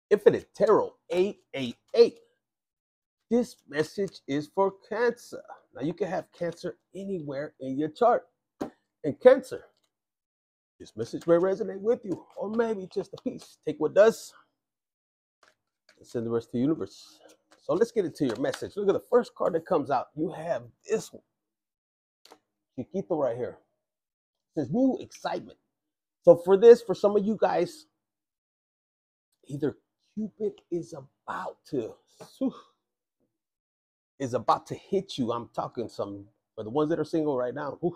Infinite Tarot 888. This message is for Cancer. Now, you can have Cancer anywhere in your chart. And Cancer, this message may resonate with you, or maybe just a piece. Take what does and send the rest to the universe. So let's get into your message. Look at the first card that comes out. You have this one, Chiquito, right here. It says new excitement. So for this, for some of you guys, either Cupid is about to hit you. I'm talking some for the ones that are single right now. Whew.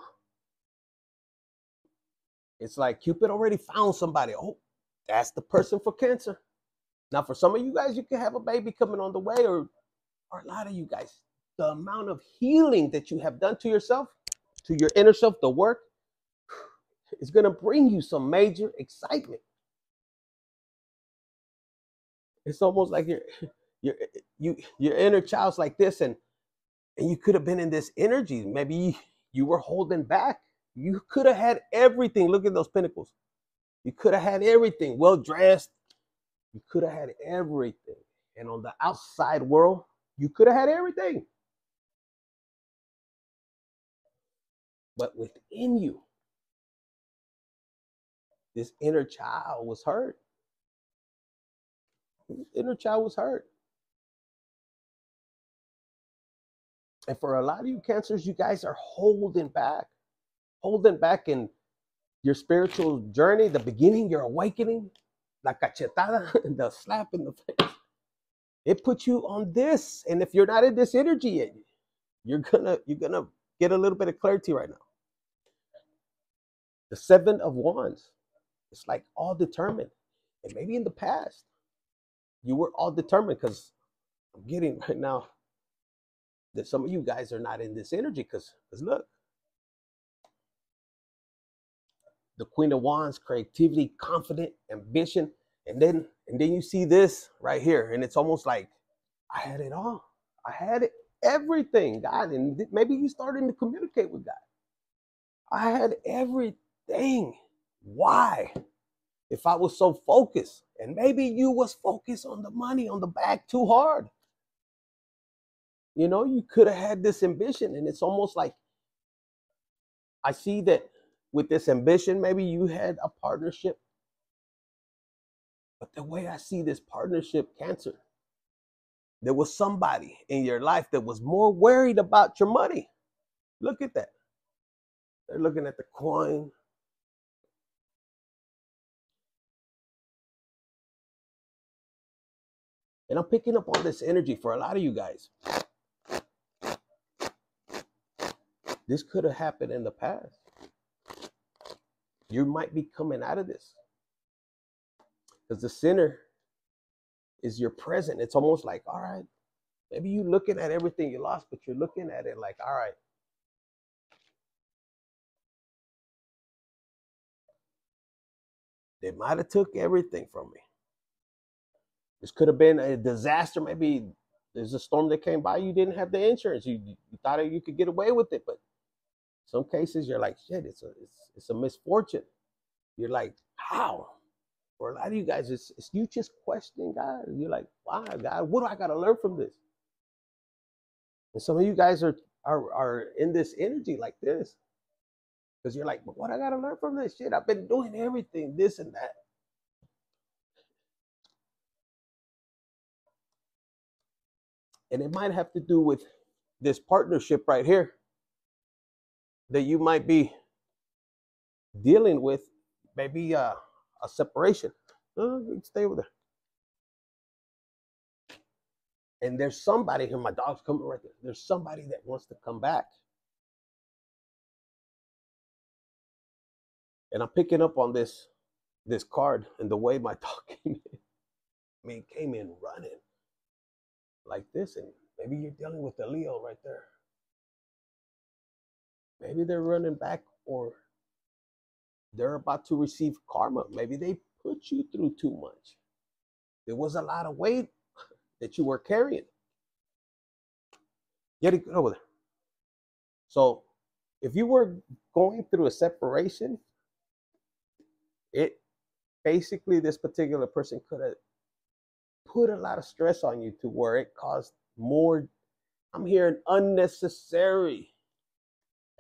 It's like Cupid already found somebody. Oh, that's the person for Cancer. Now, for some of you guys, you can have a baby coming on the way, or a lot of you guys, the amount of healing that you have done to yourself, to your inner self, the work, is going to bring you some major excitement. It's almost like your inner child's like this, and you could have been in this energy. Maybe you were holding back. You could have had everything. Look at those pinnacles. You could have had everything, well dressed. You could have had everything. And on the outside world, you could have had everything. But within you, this inner child was hurt. This inner child was hurt. And for a lot of you Cancers, you guys are holding back in your spiritual journey, the beginning, your awakening, la cachetada, the slap in the face. It puts you on this. And if you're not in this energy yet, you're gonna get a little bit of clarity right now. The Seven of Wands. It's like all determined. And maybe in the past, you were all determined, because I'm getting right now that some of you guys are not in this energy, because look, the Queen of Wands, creativity, confident, ambition, and then you see this right here, and it's almost like I had it all. I had everything, God, and maybe you starting to communicate with God. I had everything. Why? If I was so focused, and maybe you was focused on the money, on the bag too hard. You know, you could have had this ambition, and it's almost like I see that with this ambition, maybe you had a partnership. But the way I see this partnership, Cancer, there was somebody in your life that was more worried about your money. Look at that. They're looking at the coin. And I'm picking up on this energy for a lot of you guys. This could have happened in the past. You might be coming out of this, because the center is your present. It's almost like, all right, maybe you're looking at everything you lost, but you're looking at it like, all right, they might have took everything from me. This could have been a disaster. Maybe there's a storm that came by. You didn't have the insurance. You thought you could get away with it, but some cases you're like, shit, it's a misfortune. You're like, how? For a lot of you guys, it's you just questioning God. You're like, why, God? What do I got to learn from this? And some of you guys are in this energy like this, because you're like, but what I got to learn from this shit? I've been doing everything, this and that. And it might have to do with this partnership right here that you might be dealing with, maybe a separation. Stay over there. And there's somebody here. My dog's coming right there. There's somebody that wants to come back. And I'm picking up on this card and the way my dog came in. I mean, came in running like this. And maybe you're dealing with the Leo right there. Maybe they're running back, or they're about to receive karma. Maybe they put you through too much. There was a lot of weight that you were carrying. Get it over there. So if you were going through a separation, it basically, this particular person could have put a lot of stress on you to where it caused more, I'm hearing unnecessary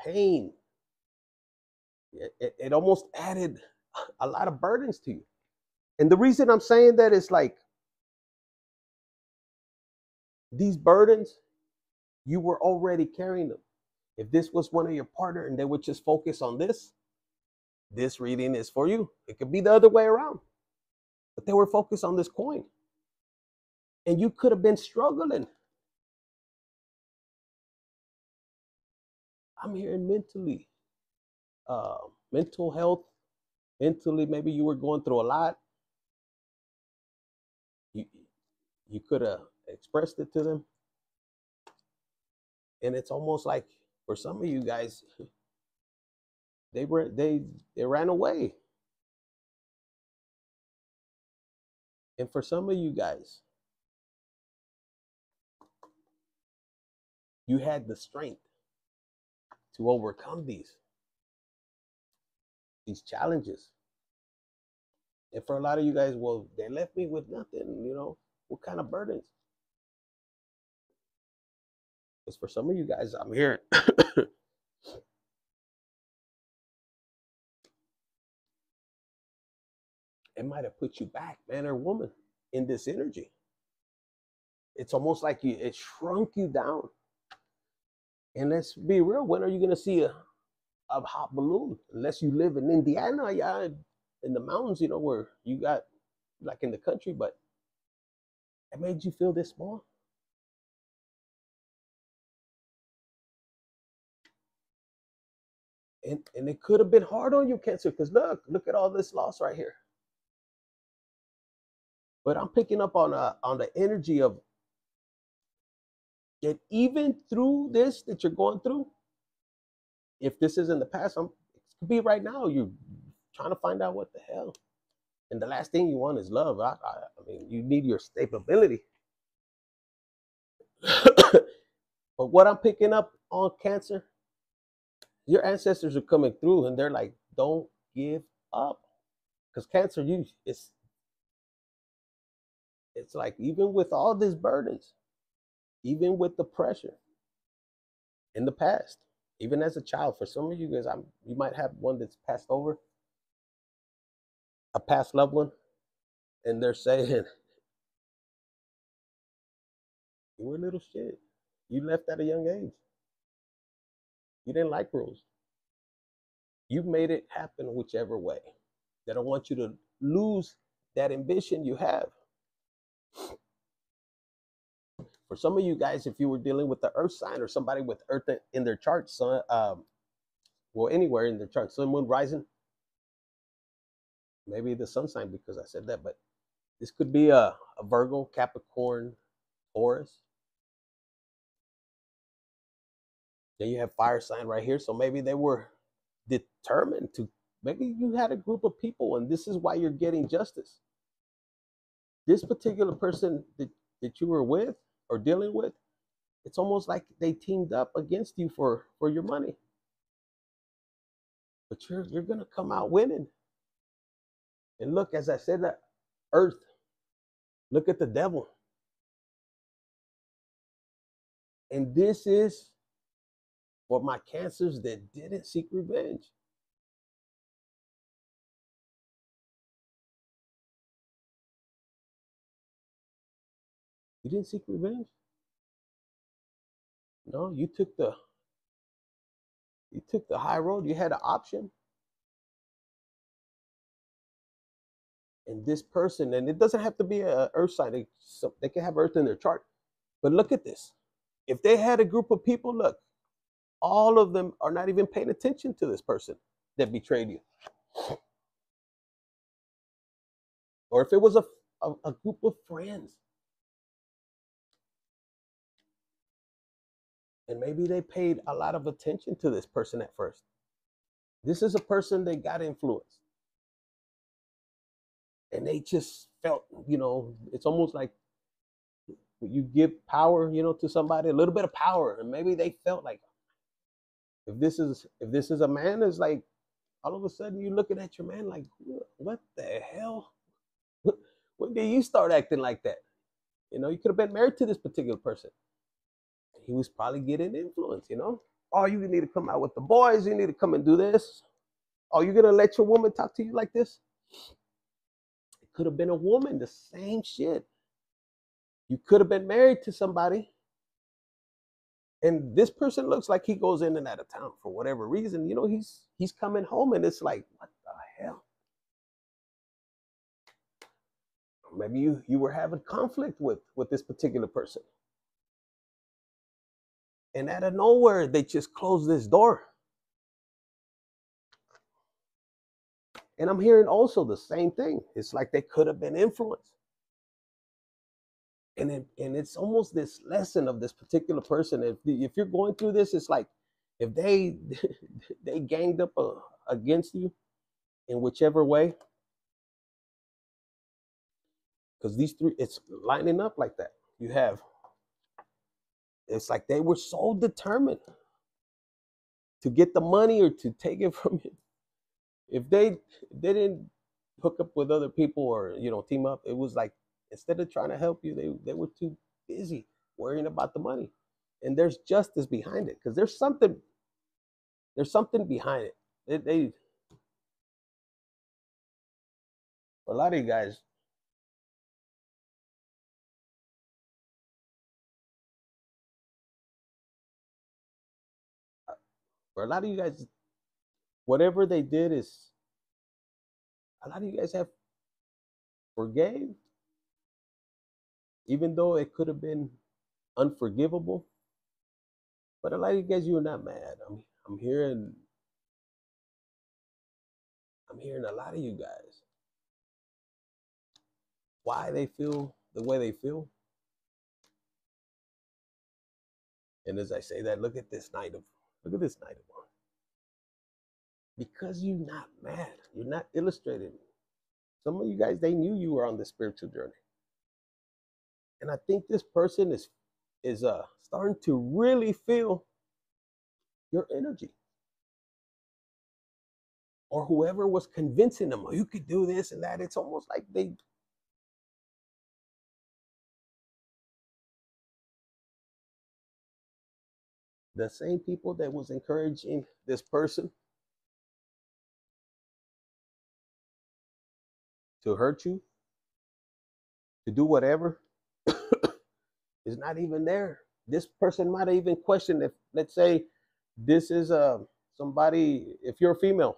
pain. It almost added a lot of burdens to you. And the reason I'm saying that is like, these burdens, you were already carrying them. If this was one of your partner and they would just focus on this reading is for you. It could be the other way around. But they were focused on this coin. And you could have been struggling. I'm hearing mentally, mental health, mentally, maybe you were going through a lot. You could have expressed it to them. And it's almost like for some of you guys, they ran away. And for some of you guys, you had the strength to overcome these challenges. And for a lot of you guys, well, they left me with nothing, you know, what kind of burdens? Because for some of you guys, I'm hearing it might have put you back, man or woman, in this energy. It's almost like it shrunk you down. And let's be real, when are you going to see a hot balloon? Unless you live in Indiana, yeah, in the mountains, you know, where you got, like in the country, but it made you feel this small. And it could have been hard on you, Cancer, because look at all this loss right here. But I'm picking up on the energy of that even through this that you're going through, if this is in the past, it could be right now, you're trying to find out what the hell. And the last thing you want is love. I mean, you need your stability. But what I'm picking up on, Cancer, your ancestors are coming through and they're like, don't give up. Because Cancer, it's like, even with all these burdens, even with the pressure in the past, even as a child, for some of you guys, you might have one that's passed over, a past loved one, and they're saying, you were a little shit. You left at a young age. You didn't like rules. You made it happen whichever way. They don't want you to lose that ambition you have. For some of you guys, if you were dealing with the earth sign or somebody with earth in their chart, well, anywhere in their chart, sun, moon, rising, maybe the sun sign, because I said that, but this could be a Virgo, Capricorn, Taurus. Then you have fire sign right here. So maybe they were determined to, maybe you had a group of people and this is why you're getting justice. This particular person that you were with or dealing with, it's almost like they teamed up against you for your money. But you're going to come out winning. And look, as I said, that earth, look at the devil. And this is for my Cancers that didn't seek revenge. You didn't seek revenge? No, you took the high road. You had an option. And this person, and it doesn't have to be an earth sign. They can have earth in their chart. But look at this. If they had a group of people, look, all of them are not even paying attention to this person that betrayed you. Or if it was a group of friends, and maybe they paid a lot of attention to this person at first. This is a person that got influenced. And they just felt, you know, it's almost like you give power, you know, to somebody, a little bit of power. And maybe they felt like, if this is a man, it's like, all of a sudden you're looking at your man like, what the hell? When did you start acting like that? You know, you could have been married to this particular person. He was probably getting influence, you know. Oh, you need to come out with the boys. You need to come and do this. Oh, you're going to let your woman talk to you like this? It could have been a woman, the same shit. You could have been married to somebody. And this person looks like he goes in and out of town for whatever reason. You know, he's coming home and it's like, what the hell? Maybe you were having conflict with this particular person. And out of nowhere, they just close this door. And I'm hearing also the same thing. It's like they could have been influenced. And it's almost this lesson of this particular person. If you're going through this, it's like if they they ganged up against you in whichever way, because these three, it's lining up like that. You have, it's like they were so determined to get the money or to take it from you. If they didn't hook up with other people or, you know, team up, it was like, instead of trying to help you, they were too busy worrying about the money. And there's justice behind it, because there's something behind it. They for a lot of you guys, whatever they did is, a lot of you guys have forgave, even though it could have been unforgivable. But a lot of you guys, you're not mad. I'm hearing a lot of you guys why they feel the way they feel. And as I say that, look at this Knight of Wands. Because you're not mad, you're not illustrating. Some of you guys, they knew you were on the spiritual journey. And I think this person is starting to really feel your energy. Or whoever was convincing them, oh, you could do this and that. It's almost like the same people that was encouraging this person to hurt you, to do whatever, is not even there. This person might have even questioned if, let's say, this is somebody, if you're a female,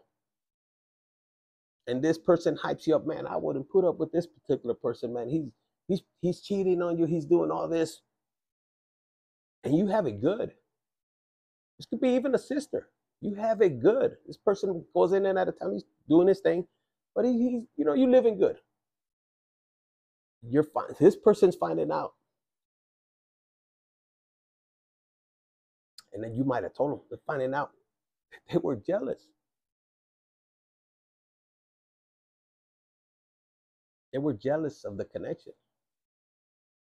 and this person hypes you up, man, I wouldn't put up with this particular person, man. He's cheating on you. He's doing all this, and you have it good. This could be even a sister. You have it good. This person goes in and out of town. He's doing his thing, but he's you know, you living good. You're fine. This person's finding out, and then you might have told them. They're finding out they were jealous. They were jealous of the connection.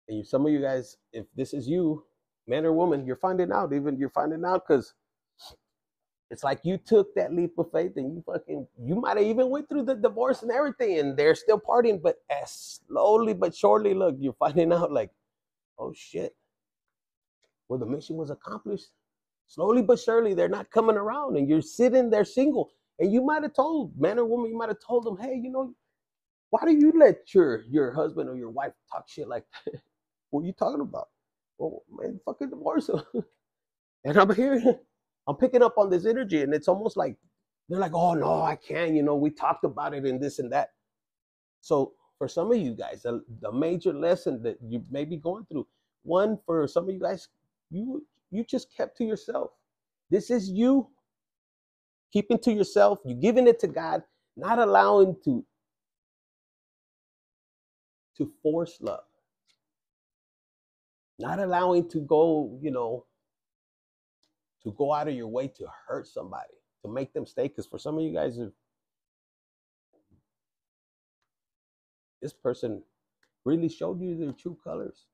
And some of you guys, if this is you, man or woman, you're finding out because it's like you took that leap of faith and you might have even went through the divorce and everything, and they're still partying, but as slowly but surely, look, you're finding out like, oh shit, well, the mission was accomplished. Slowly but surely, they're not coming around, and you're sitting there single. And you might have told, man or woman, you might have told them, hey, you know, why do you let your husband or your wife talk shit like that? What are you talking about? Well, man, fucking divorce him. And I'm picking up on this energy, and it's almost like they're like, oh no, I can't. You know, we talked about it and this and that. So for some of you guys, the major lesson that you may be going through, one, for some of you guys, you just kept to yourself. This is you keeping to yourself. You giving it to God, not allowing to force love, not allowing to go, you know, to go out of your way to hurt somebody, to make them stay. Because for some of you guys, this person really showed you their true colors.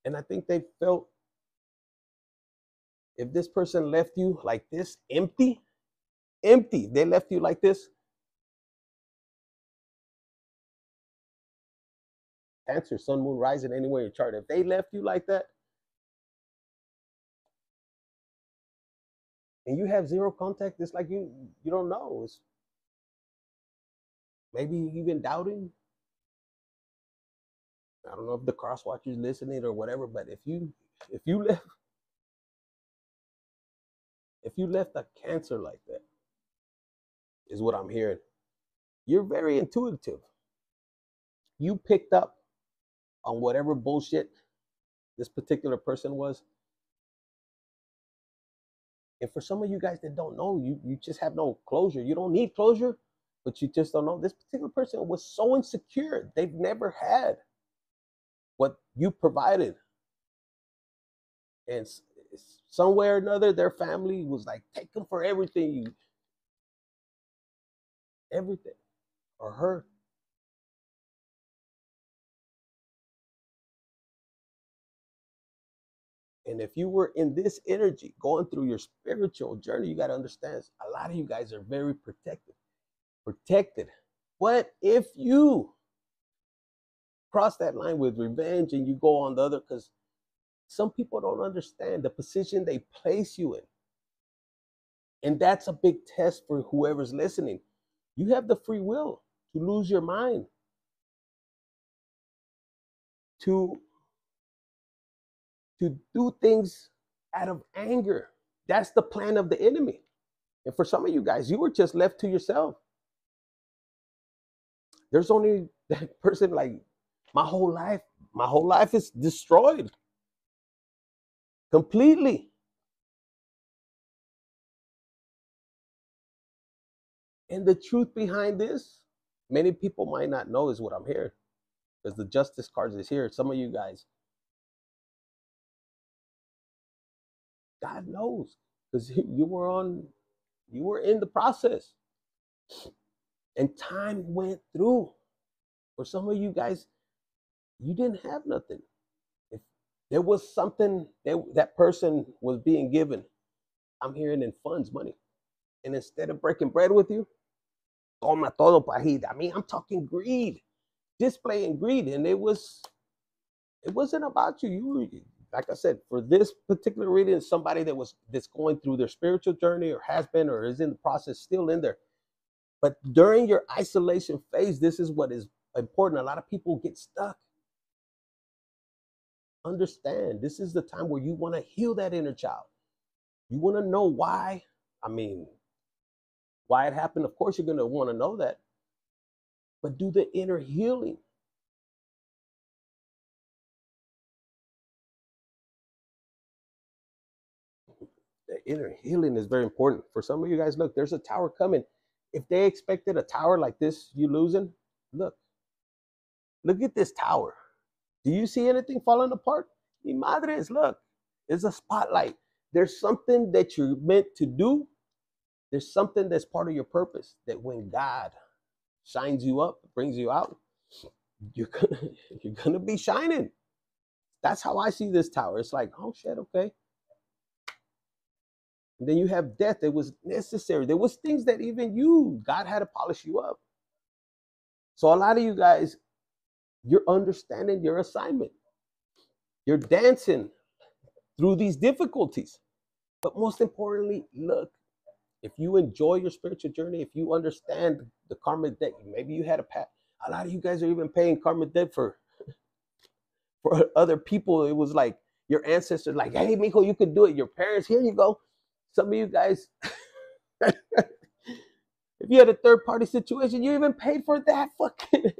And I think they felt, if this person left you like this, empty, they left you like this, Cancer, sun, moon, rising, anywhere in your chart. If they left you like that, and you have zero contact, it's like you don't know. It's maybe even doubting. I don't know if the cross watcher's listening or whatever, but if you left a Cancer like that, is what I'm hearing. You're very intuitive. You picked up on whatever bullshit this particular person was. And for some of you guys that don't know, you just have no closure. You don't need closure, but you just don't know. This particular person was so insecure. They've never had what you provided. And somewhere or another, their family was like, take them for everything, everything, or her. And if you were in this energy going through your spiritual journey, you got to understand a lot of you guys are very protected. What if you cross that line with revenge and you go on the other? Because some people don't understand the position they place you in. And that's a big test for whoever's listening. You have the free will to lose your mind, to do things out of anger. That's the plan of the enemy. And for some of you guys, you were just left to yourself. There's only that person, like, my whole life is destroyed completely. And the truth behind this, many people might not know, is what I'm hearing, because the Justice cards is here. Some of you guys, God knows, because you were in the process, and time went through. For some of you guys, you didn't have nothing. If there was something that person was being given, I'm hearing in funds, money, and instead of breaking bread with you, toma todo pajita. I mean, I'm talking greed, displaying greed, and it wasn't about you. You were, like I said, for this particular reading, somebody that's going through their spiritual journey, or has been, or is in the process, still in there. But during your isolation phase, this is what is important. A lot of people get stuck. Understand, this is the time where you want to heal that inner child. You want to know why. I mean, why it happened. Of course, you're going to want to know that. But do the inner healing. The inner healing is very important. For some of you guys, look, there's a tower coming. If they expected a tower like this, you losing, look at this tower. Do you see anything falling apart? Mi madres, look, it's a spotlight. There's something that you're meant to do. There's something that's part of your purpose, that when God shines you up, brings you out, you're gonna be shining. That's how I see this tower. It's like, oh shit, okay. And then you have death. It was necessary. There was things that even God had to polish you up. So a lot of you guys, you're understanding your assignment. You're dancing through these difficulties. But most importantly, look, if you enjoy your spiritual journey, if you understand the karmic debt, maybe you had a lot of you guys are even paying karmic debt for other people. It was like your ancestors, like, hey, mijo, you could do it. Your parents, here you go. Some of you guys, if you had a third-party situation, you even paid for that fucking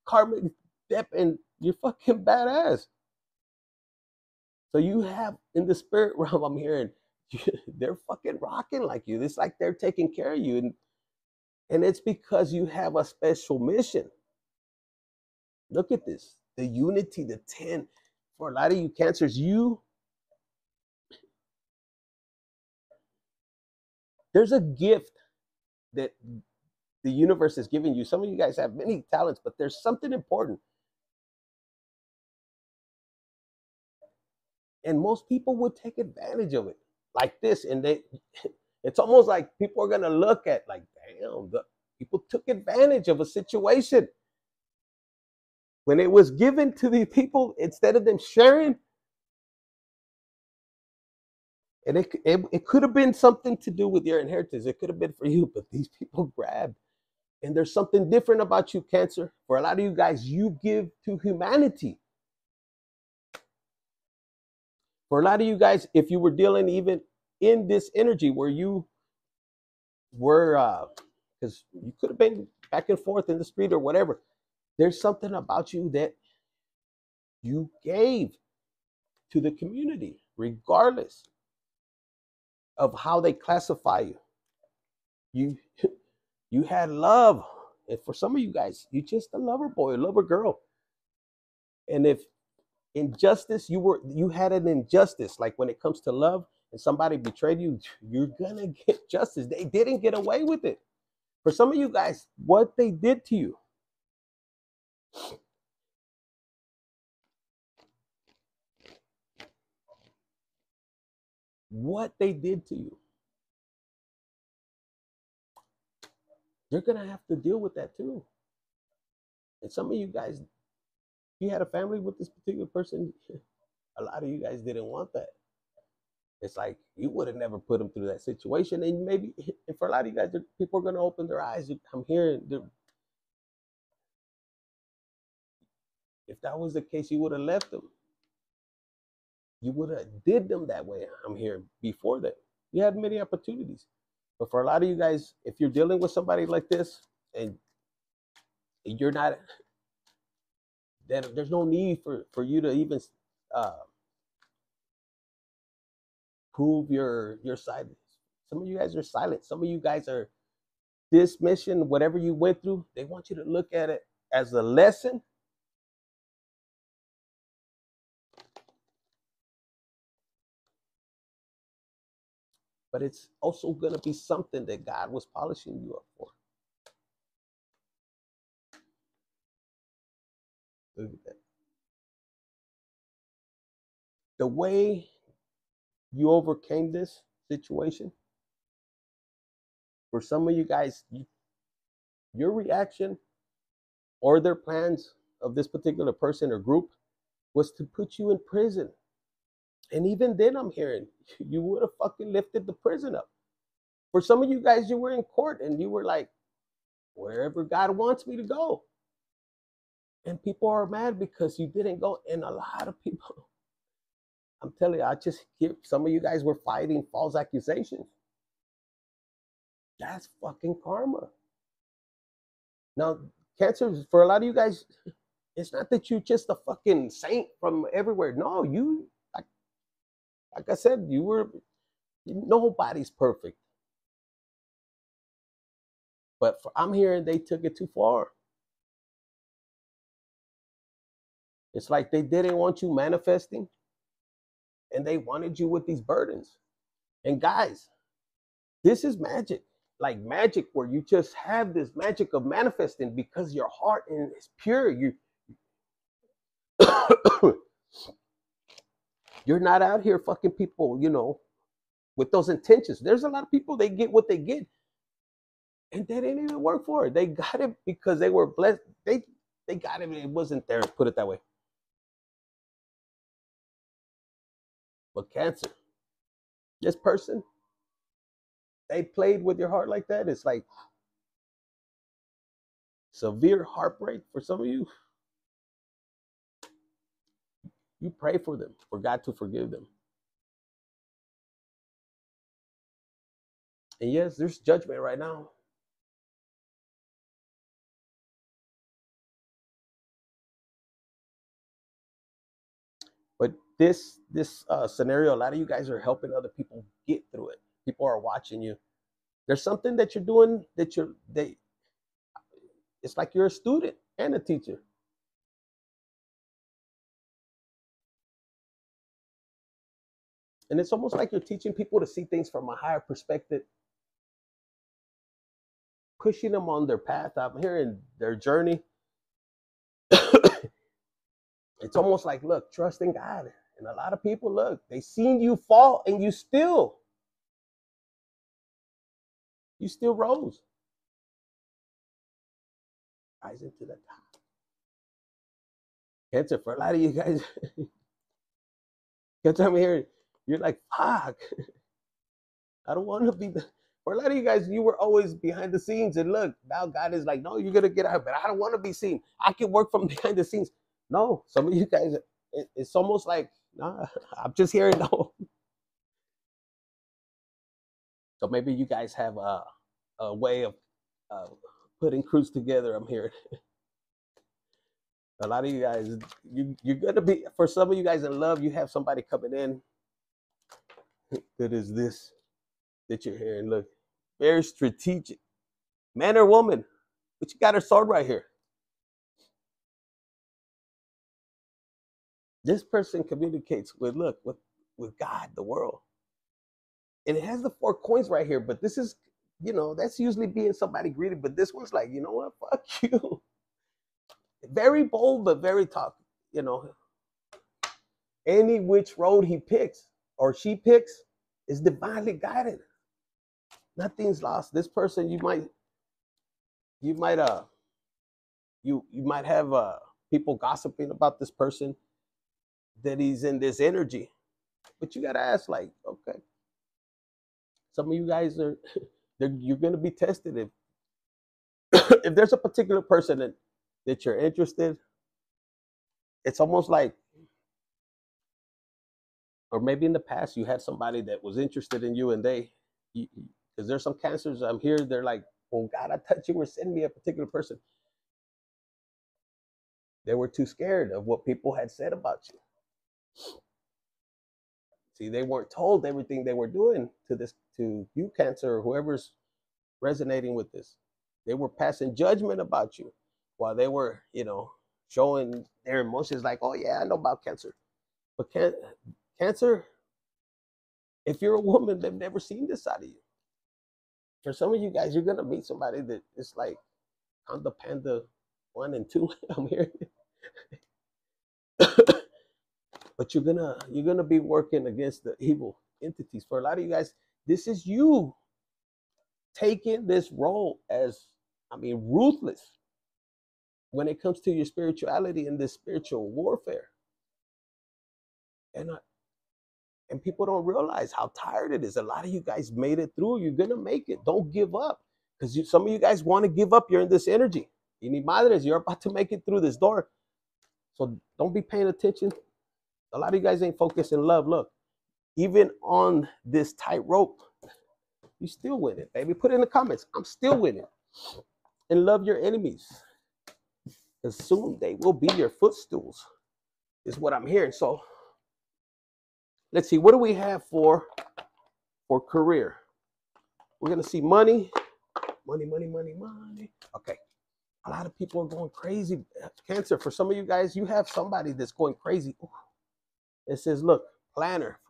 karmic debt, and you're fucking badass. So you have, in the spirit realm, I'm hearing, they're fucking rocking like you. It's like they're taking care of you. And it's because you have a special mission. Look at this. The unity, the 10. For a lot of you Cancers, there's a gift that the universe is giving you. Some of you guys have many talents, but there's something important. And most people would take advantage of it like this. And it's almost like people are going to look at, like, damn, the people took advantage of a situation. When it was given to the people, instead of them sharing, and it could have been something to do with your inheritance. It could have been for you, but these people grabbed. And there's something different about you, Cancer. For a lot of you guys, you give to humanity. For a lot of you guys, if you were dealing even in this energy where you were, because you could have been back and forth in the street or whatever, there's something about you that you gave to the community, regardless of how they classify you. You had love. And for some of you guys, you just a lover boy, a lover girl. And if injustice, you had an injustice, like when it comes to love and somebody betrayed you, you're gonna get justice. They didn't get away with it. For some of you guys, what they did to you, you're gonna have to deal with that too. And some of you guys, you had a family with this particular person, a lot of you guys didn't want that. It's like you would have never put them through that situation. And maybe, and for a lot of you guys, people are going to open their eyes. I'm hearing, if that was the case, you would have left them. You would have did them that way. I'm hearing before that. You had many opportunities. But for a lot of you guys, if you're dealing with somebody like this and you're not, then there's no need for you to even prove your side. Some of you guys are silent. Some of you guys are, this mission, whatever you went through, they want you to look at it as a lesson. But it's also going to be something that God was polishing you up for. Look at that. The way you overcame this situation, for some of you guys, your reaction or their plans of this particular person or group was to put you in prison. And even then, I'm hearing you would have fucking lifted the prison up. For some of you guys, you were in court and you were like, wherever God wants me to go. And people are mad because you didn't go. And a lot of people, I'm telling you, I just hear some of you guys were fighting false accusations. That's fucking karma. Now, Cancer, for a lot of you guys, it's not that you're just a fucking saint from everywhere. No, you, like I said, nobody's perfect. But I'm hearing they took it too far. It's like they didn't want you manifesting and they wanted you with these burdens. And guys, this is magic. Like magic, where you just have this magic of manifesting because your heart is pure. You're not out here fucking people, with those intentions. There's a lot of people, they get what they get and they didn't even work for it. They got it because they were blessed. They got it. It wasn't there, put it that way. But Cancer, this person, they played with your heart like that. It's like severe heartbreak for some of you. You pray for them, for God to forgive them. And yes, there's judgment right now. But this scenario, a lot of you guys are helping other people get through it. People are watching you. There's something that you're doing that it's like you're a student and a teacher. And it's almost like you're teaching people to see things from a higher perspective, pushing them on their path. I'm hearing their journey. It's almost like, look, trust in God. And a lot of people, look, they seen you fall and you still rose. Rise into the top. Cancer, for a lot of you guys, Cancer, I'm here, you're like, fuck, I don't want to be the, for a lot of you guys, you were always behind the scenes, and look, now God is like, no, you're gonna get out, but I don't want to be seen. I can work from behind the scenes. No, some of you guys, it's almost like, nah, I'm just here. No. So maybe you guys have a way of putting crews together. I'm hearing a lot of you guys. You're gonna be, for some of you guys in love. You have somebody coming in that is this that you're hearing. Look, very strategic, man or woman, but you got her sword right here. This person communicates with, look, with God, the world, and it has the 4 coins right here. But this is, that's usually being somebody greedy. But this one's like, you know what? Fuck you. Very bold, but very tough. Any which road he picks or she picks is divinely guided. Nothing's lost. This person, you might have people gossiping about this person, that he's in this energy. But you gotta ask, like, okay, some of you guys are you're gonna be tested if if there's a particular person that you're interested. It's almost like, or maybe in the past you had somebody that was interested in you, and because there's some Cancers I'm here, they're like, oh God, I thought you were sending me a particular person. They were too scared of what people had said about you. See, they weren't told everything they were doing to you, Cancer, or whoever's resonating with this. They were passing judgment about you while they were, showing their emotions like, oh yeah, I know about Cancer. But Cancer, if you're a woman, they've never seen this side of you. For some of you guys, you're gonna meet somebody that is like Panda Panda 1 and 2. I'm hearing but you're gonna be working against the evil entities. For a lot of you guys, this is you taking this role as, ruthless when it comes to your spirituality and this spiritual warfare. And people don't realize how tired it is. A lot of you guys made it through. You're gonna make it. Don't give up, because some of you guys want to give up. You're in this energy. You need madres. You're about to make it through this door. So don't be paying attention. A lot of you guys ain't focused in love. Look, even on this tightrope, you still winning, baby. Put it in the comments. I'm still winning. And love your enemies, because soon they will be your footstools, is what I'm hearing. So let's see, what do we have for career? We're gonna see money. Okay. A lot of people are going crazy. Cancer, for some of you guys, you have somebody that's going crazy. Ooh. It says, look, planner,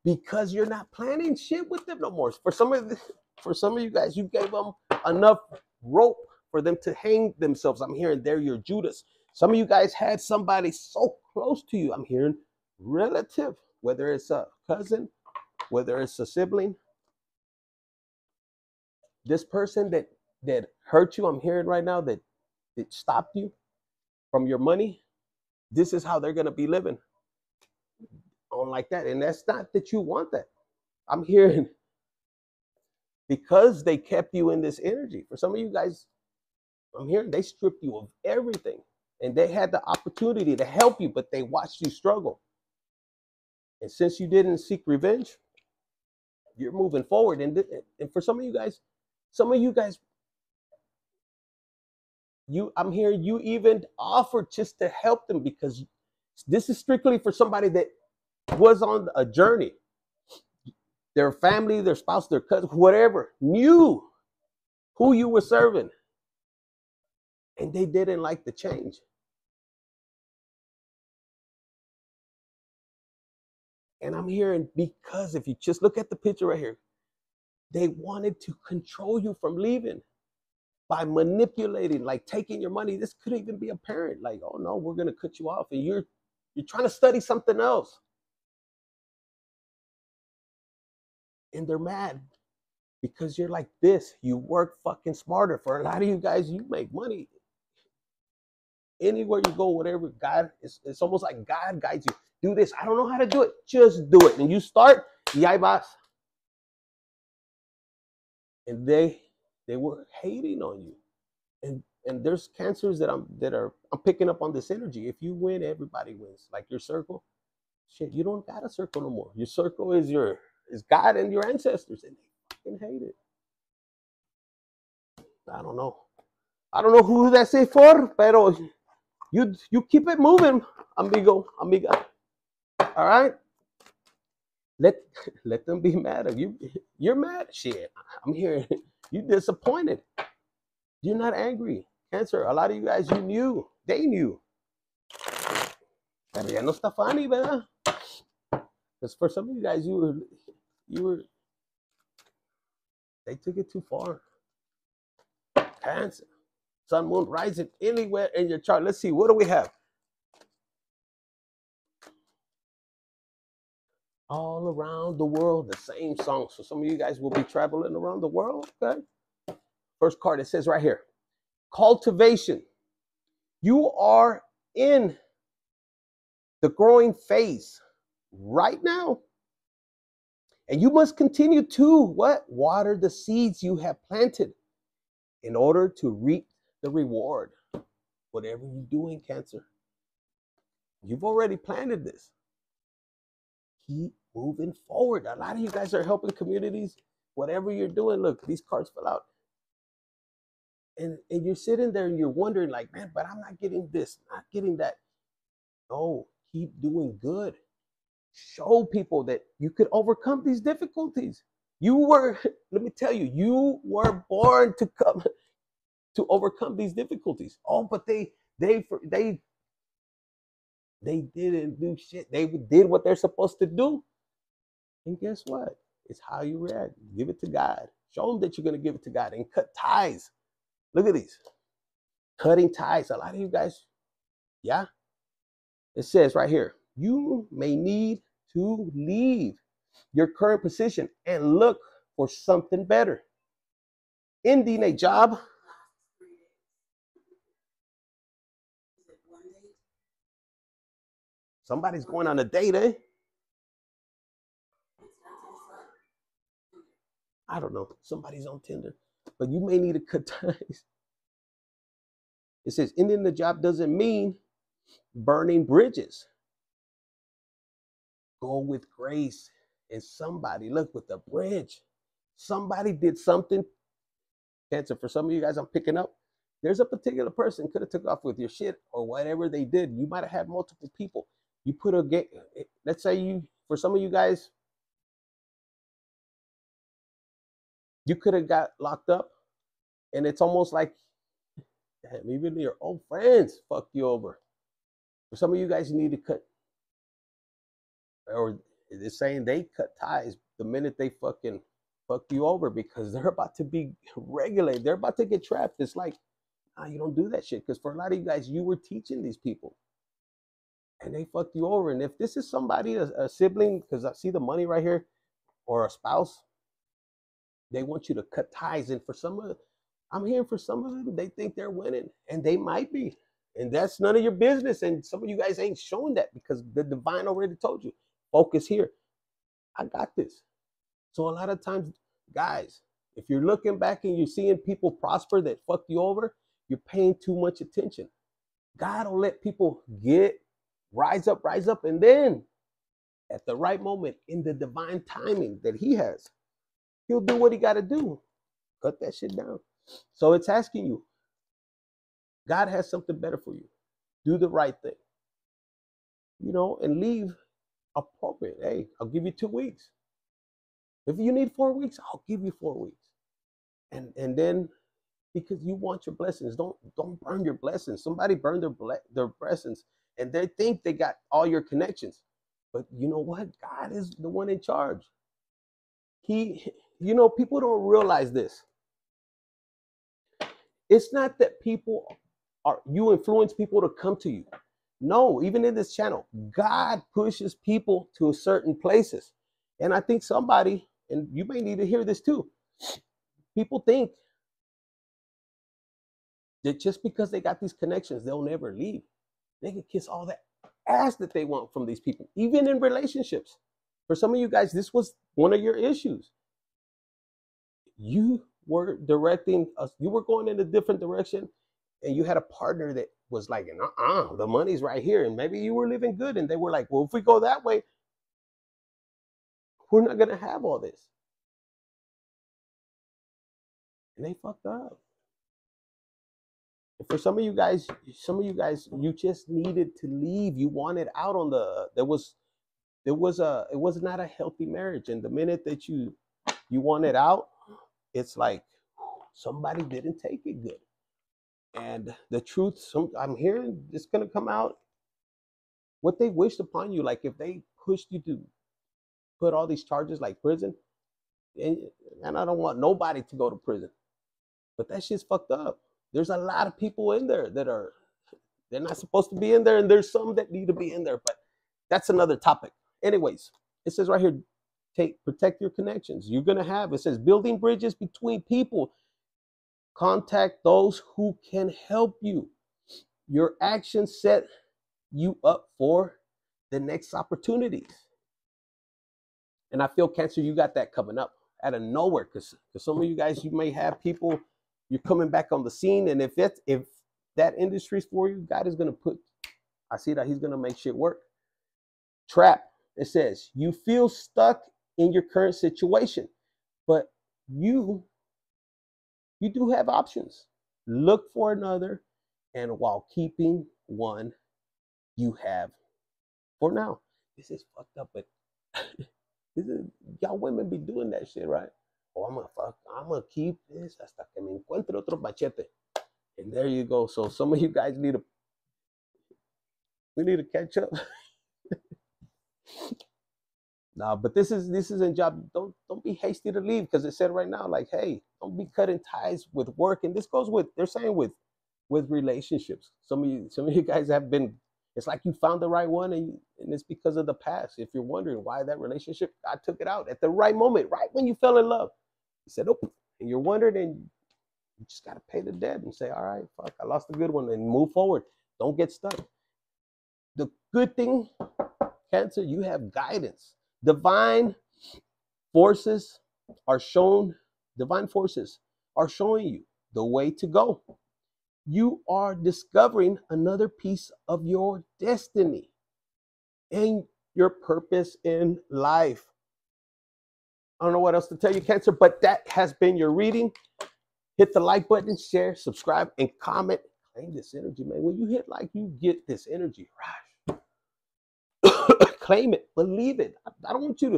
because you're not planning shit with them no more. For some of you guys, you gave them enough rope for them to hang themselves. I'm hearing they're your Judas. Some of you guys had somebody so close to you. I'm hearing relative, whether it's a cousin, whether it's a sibling. This person that hurt you, I'm hearing right now, that stopped you from your money, this is how they're going to be living on like that. And that's not that you want that. I'm hearing because they kept you in this energy. For some of you guys, I'm hearing they stripped you of everything, and they had the opportunity to help you, but they watched you struggle. And since you didn't seek revenge, you're moving forward. And for some of you guys, I'm hearing you even offered just to help them, because this is strictly for somebody that was on a journey. Their family, their spouse, their cousin, whatever, knew who you were serving, and they didn't like the change. And I'm hearing, because if you just look at the picture right here, they wanted to control you from leaving by manipulating, like taking your money. This could even be a parent, like, oh no, we're going to cut you off, and you're trying to study something else. And they're mad because you're like this. You work fucking smarter. For a lot of you guys, you make money. Anywhere you go, whatever, God, it's almost like God guides you. Do this. I don't know how to do it. Just do it. And you start, y ahí vas. And they were hating on you. And there's cancers that I'm picking up on this energy. If you win, everybody wins. Like your circle, shit, you don't got a circle no more. Your circle is God and your ancestors, and they fucking hate it. I don't know who that's it for, pero you keep it moving, amigo, amiga. All right? Let them be mad at you. You're mad. Shit, I'm here. You disappointed. You're not angry. Cancer, a lot of you guys, you knew. They knew. Pero ya no está funny, ¿verdad? Because for some of you guys, they took it too far. Cancer. Sun, moon, rising anywhere in your chart. Let's see, what do we have? All around the world, the same song. So some of you guys will be traveling around the world, okay? First card, it says right here, cultivation. You are in the growing phase right now. And you must continue to what? Water the seeds you have planted in order to reap the reward. Whatever you're doing, Cancer, you've already planted this. Keep moving forward. A lot of you guys are helping communities. Whatever you're doing, look, these cards fell out. And you're sitting there and you're wondering like, man, but I'm not getting this, not getting that. No, keep doing good. Show people that you could overcome these difficulties. Let me tell you, you were born to overcome these difficulties. Oh, but they didn't do shit. They did what they're supposed to do. And guess what? It's how you react. Give it to God. Show them that you're going to give it to God and cut ties. Look at these. Cutting ties. A lot of you guys, yeah. It says right here, you may need to leave your current position and look for something better. Ending a job. Somebody's going on a date, eh? I don't know. Somebody's on Tinder. But you may need to cut ties. It says ending the job doesn't mean burning bridges. Go with grace. And somebody, look, with the bridge. Somebody did something. Cancer, for some of you guys I'm picking up, there's a particular person could have took off with your shit or whatever they did. You might have had multiple people. You put a gate. Let's say for some of you guys, you could have got locked up, and it's almost like, damn, even your old friends fucked you over. For some of you guys, you need to cut, or they're saying they cut ties the minute they fucking fuck you over because they're about to be regulated. They're about to get trapped. It's like, you don't do that shit. Because for a lot of you guys, you were teaching these people and they fucked you over. And if this is somebody, a sibling, because I see the money right here, or a spouse, they want you to cut ties. And for some of them, I'm hearing for some of them, they think they're winning, and they might be. And that's none of your business. And some of you guys ain't showing that because the divine already told you, focus here. I got this. So a lot of times, guys, if you're looking back and you're seeing people prosper that fucked you over, you're paying too much attention. God will let people rise up, and then at the right moment, in the divine timing that he has, he'll do what he got to do. Cut that shit down. So it's asking you, God has something better for you. Do the right thing, and leave appropriate. Hey, I'll give you 2 weeks. If you need 4 weeks, I'll give you 4 weeks. And then, because you want your blessings, don't burn your blessings. Somebody burned their blessings, and they think they got all your connections. But you know what? God is the one in charge. People don't realize this. It's not that you influence people to come to you. No, even in this channel, God pushes people to certain places. And I think somebody, and you may need to hear this too, people think that just because they got these connections, they'll never leave. They can kiss all that ass that they want from these people, even in relationships. For some of you guys, this was one of your issues. You were directing us, you were going in a different direction, and you had a partner that was like, the money's right here. And maybe you were living good, and they were like, well, if we go that way, we're not going to have all this. And they fucked up. And for some of you guys, you just needed to leave. You wanted out on the, it was not a healthy marriage. And the minute that you wanted out, it's like somebody didn't take it good. And the truth, I'm hearing it's going to come out, what they wished upon you. Like if they pushed you to put all these charges like prison, and I don't want nobody to go to prison, but that shit's fucked up. There's a lot of people in there that they're not supposed to be in there, and there's some that need to be in there, but that's another topic. Anyways, it says right here, protect your connections. You're going to have, it says, building bridges between people. Contact those who can help you. Your actions set you up for the next opportunities. And I feel, Cancer, you got that coming up out of nowhere, because some of you guys, you may have people, you're coming back on the scene, and if that industry's for you, God is going to put, I see that he's going to make shit work. Trap, it says, you feel stuck in your current situation, but you do have options. Look for another, and while keeping one you have for now. This is fucked up, but y'all women be doing that shit, right? Oh, I'm gonna keep this hasta que me encuentre otro machete. And there you go. So some of you guys we need to catch up. No, but this isn't job. Don't be hasty to leave, because it said right now, like, hey, don't be cutting ties with work. And this goes with, they're saying with relationships. Some of you guys have been, it's like you found the right one, and it's because of the past. If you're wondering why that relationship, God took it out at the right moment, right when you fell in love. He said, oh, and you're wondering, and you just got to pay the debt and say, all right, fuck, I lost a good one, and move forward. Don't get stuck. The good thing, Cancer, you have guidance. Divine forces are showing you the way to go. You are discovering another piece of your destiny and your purpose in life. I don't know what else to tell you, Cancer, but that has been your reading. Hit the like button, share, subscribe, and comment. Claim this energy, man. When you hit like, you get this energy. Right? Claim it. Believe it. I don't want you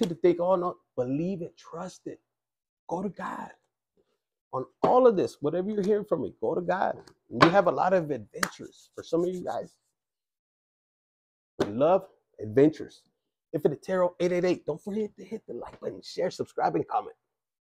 to think, oh, no. Believe it. Trust it. Go to God. On all of this, whatever you're hearing from me, go to God. You have a lot of adventures. For some of you guys, we love adventures. Infinite Tarot 888. Don't forget to hit the like button, share, subscribe, and comment.